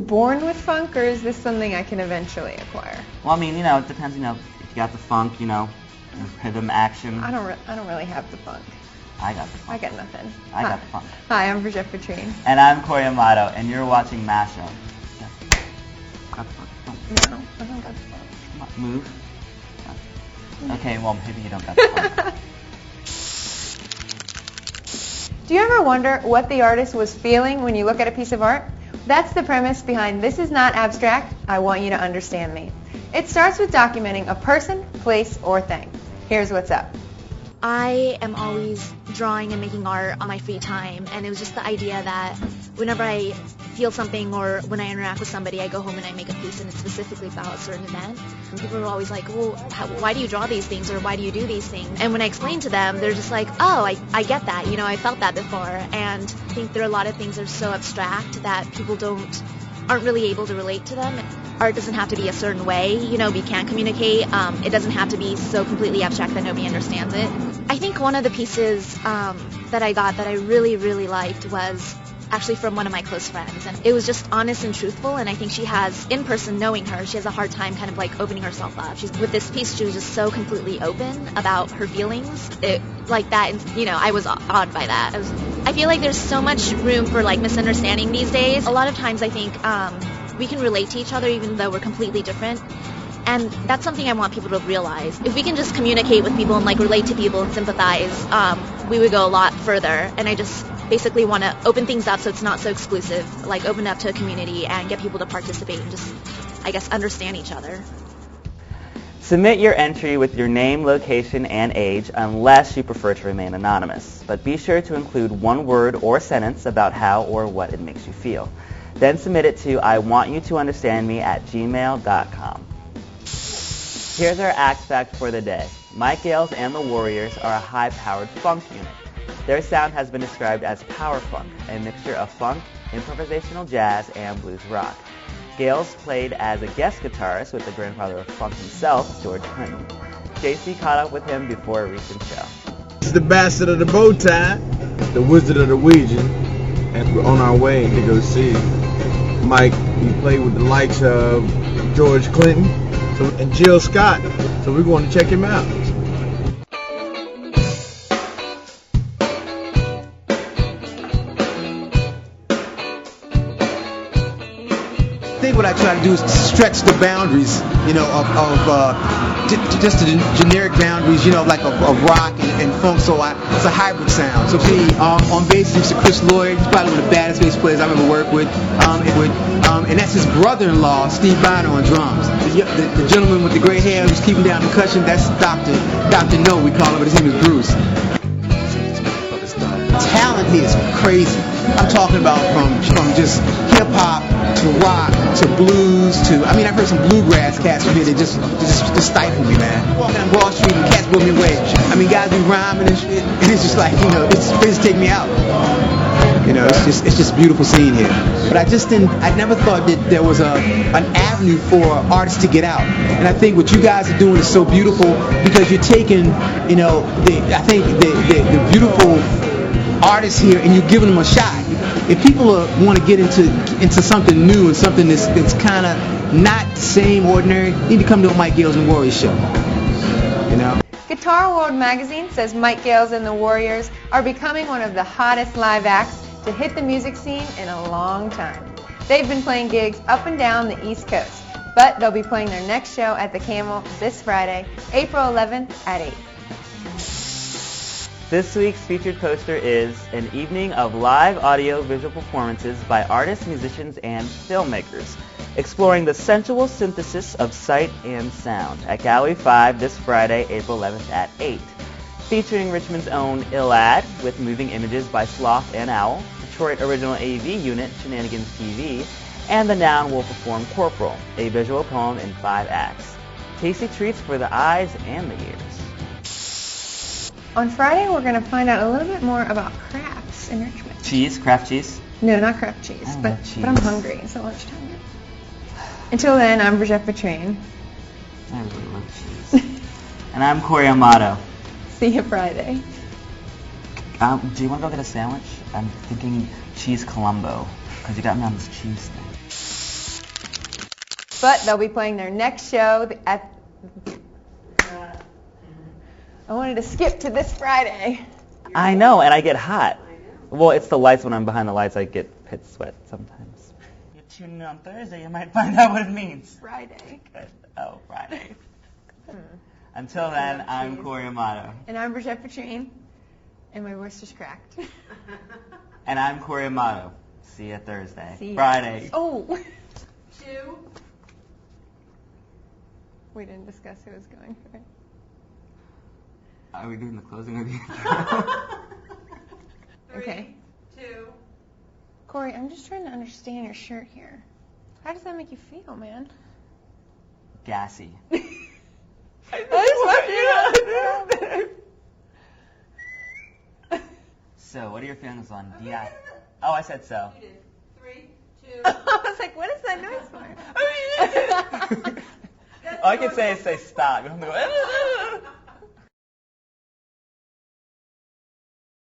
born with funk, or is this something I can eventually acquire? Well, I mean, it depends, if you got the funk, rhythm, action. I don't really have the funk. I got the funk. I got nothing. I got the funk. Hi, I'm Brigitte Petrine. And I'm Corey Amato, and you're watching MashUp. Yeah. Got the funk. No, I don't got the funk. Come on, move. Okay, well, maybe you don't got the funk. Do you ever wonder what the artist was feeling when you look at a piece of art? That's the premise behind This Is Not Abstract, I Want You to Understand Me. It starts with documenting a person, place, or thing. Here's what's up. I am always drawing and making art on my free time, and it was just the idea that whenever I feel something or when I interact with somebody, I go home and I make a piece, and it's specifically about a certain event. And people are always like, well, why do you draw these things, or why do you do these things? And when I explain to them, they're just like, oh, I get that, I felt that before. And I think there are a lot of things that are so abstract that people aren't really able to relate to them. Art doesn't have to be a certain way, we can't communicate. It doesn't have to be so completely abstract that nobody understands it. I think one of the pieces that I got that I really, really liked was actually from one of my close friends. And it was just honest and truthful, and I think she has, in person, knowing her, she has a hard time kind of like opening herself up. With this piece, she was just so completely open about her feelings. I was awed by that. I feel like there's so much room for like misunderstanding these days. A lot of times I think we can relate to each other even though we're completely different. And that's something I want people to realize. If we can just communicate with people and like relate to people and sympathize, we would go a lot further. And I just basically want to open things up so it's not so exclusive, like open up to a community and get people to participate and just, I guess, understand each other. Submit your entry with your name, location, and age unless you prefer to remain anonymous. But be sure to include one word or sentence about how or what it makes you feel. Then submit it to iwantyoutounderstandme@gmail.com. Here's our act fact for the day. Mike Gales and the Warriors are a high-powered funk unit. Their sound has been described as power funk, a mixture of funk, improvisational jazz, and blues rock. Gales played as a guest guitarist with the grandfather of funk himself, George Clinton. JC caught up with him before a recent show. This is the bastard of the bow tie, the wizard of the Ouija, and we're on our way to go see Mike. He played with the likes of George Clinton and Jill Scott, so we're going to check him out. I think what I try to do is stretch the boundaries, just the generic boundaries, like of rock and funk. So it's a hybrid sound. So me, on bass, Mr. Chris Lloyd, he's probably one of the baddest bass players I've ever worked with. And that's his brother-in-law, Steve Bynum, on drums. The gentleman with the gray hair who's keeping down percussion, that's Dr. No, we call him, but his name is Bruce. Talent here is crazy. I'm talking about from just hip-hop to rock to blues to, I've heard some bluegrass cats from here that just stifle me, man. Walking on Wall Street and cats blow me away. Guys be rhyming and shit, and it's just like, it's just take me out. It's just a beautiful scene here. But I never thought that there was an avenue for artists to get out. And I think what you guys are doing is so beautiful because you're taking, the beautiful artists here and you're giving them a shot. If people want to get into something new and something that's kind of not the same ordinary, you need to come to a Mike Gales and Warriors show. Guitar World magazine says Mike Gales and the Warriors are becoming one of the hottest live acts to hit the music scene in a long time. They've been playing gigs up and down the East Coast, but they'll be playing their next show at the Camel this Friday, April 11th at 8. This week's featured poster is an evening of live audio-visual performances by artists, musicians, and filmmakers, exploring the sensual synthesis of sight and sound at Gallery 5 this Friday, April 11th at 8. Featuring Richmond's own Illad with moving images by Sloth and Owl, Detroit original AV unit Shenanigans TV, and the Noun will perform Corporal, a visual poem in 5 acts. Tasty treats for the eyes and the ears. On Friday, we're going to find out a little bit more about crafts in Richmond. Cheese? Craft cheese? No, not craft cheese, but I'm hungry. It's lunchtime. Until then, I'm Brigitte Petrine. I really love cheese. And I'm Corey Amato. See you Friday. Do you want to go get a sandwich? I'm thinking cheese Colombo, because you got me on this cheese thing. But they'll be playing their next show at... I wanted to skip to this Friday. I know, and I get hot. Well, it's the lights. When I'm behind the lights, I get pit sweat sometimes. You tune in on Thursday, you might find out what it means. Friday. Good. Oh, Friday. Until then, I'm Corey Amato. And I'm Brigitte Petrine. And my voice just cracked. And I'm Corey Amato. See you Thursday. See you. Friday. Oh. 2. We didn't discuss who was going for it. Are we doing the closing or the intro? 3, Okay. 2. Corey, I'm just trying to understand your shirt here. How does that make you feel, man? Gassy. So, what are your feelings on DI? Oh, I said so. You did. 3, 2. I was like, what is that noise for? All I can say is say stop. You don't have to go.